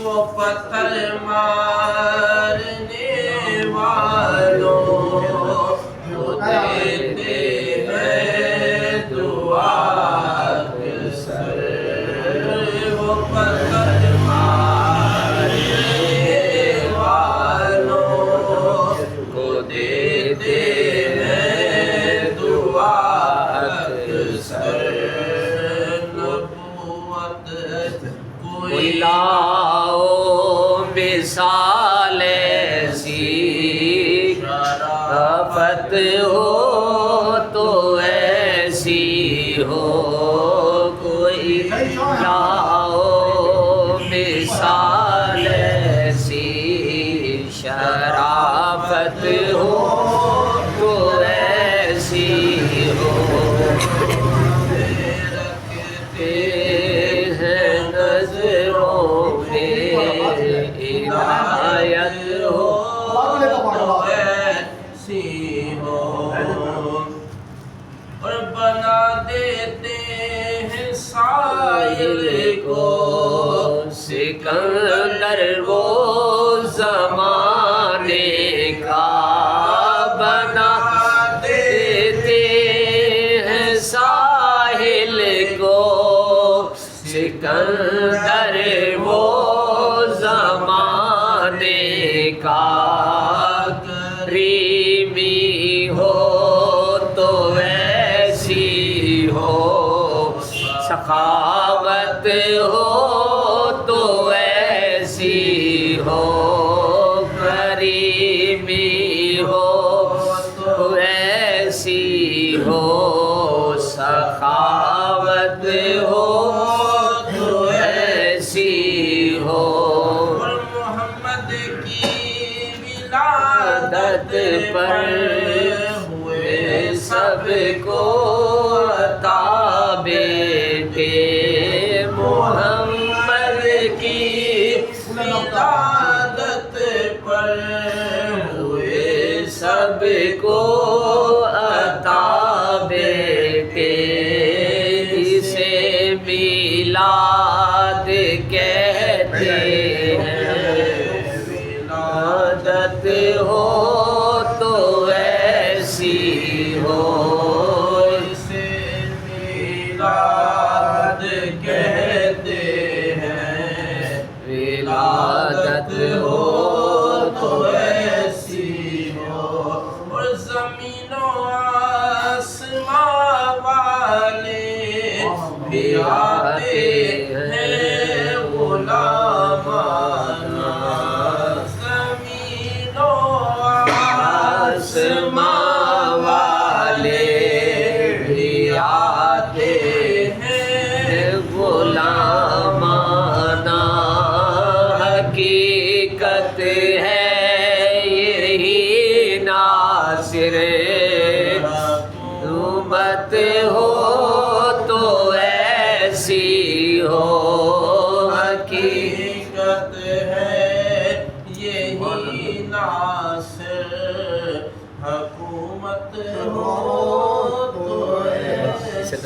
وہ پتھر مارنے والوں کو دیتے ہیں دعا اکثر، وہ پتھر مارنے والوں کو دیتے ہیں دعا اکثر، نبوت کوئی لاؤ مثال ایسی، آفت ہو تو ایسی ہو، کوئی لاؤ مثال ایسی، شرافت ہو تو ایسی ہو، ہدایت ہو تو ایسی ہو، اور بنا دیتے ہیں سائل کو سکندر وہ زمانے کا، بنا دیتے ہیں ساحل کو سکندر وہ زمانے کا، کریمی ہو تو ایسی ہو، سخاوت ہو تو ایسی ہو، کریمی ہو تو ایسی ہو، سخاوت ہو تو ایسی ہو، عادت پر ہوئے سب کو عطا بیٹے، محمد کی ولادت پر ہوئے سب کو عطا بیٹے، اسے میلاد کہتے ہیں، عادت ہو تو ایسی ہو، اسے میلاد کہتے ہیں، ولادت ہو تو ایسی ہو، اور زمین و آسمان والے بھی آتے ہیں غلامانا، زمین و آسمان والے بھی آتے ہیں غلامانا، حقیقت ہے یہی ناصر، نوبت ہو تو ایسی ہو، حقیقت ہے یہی ناصر، حکومت ہو تو ایسی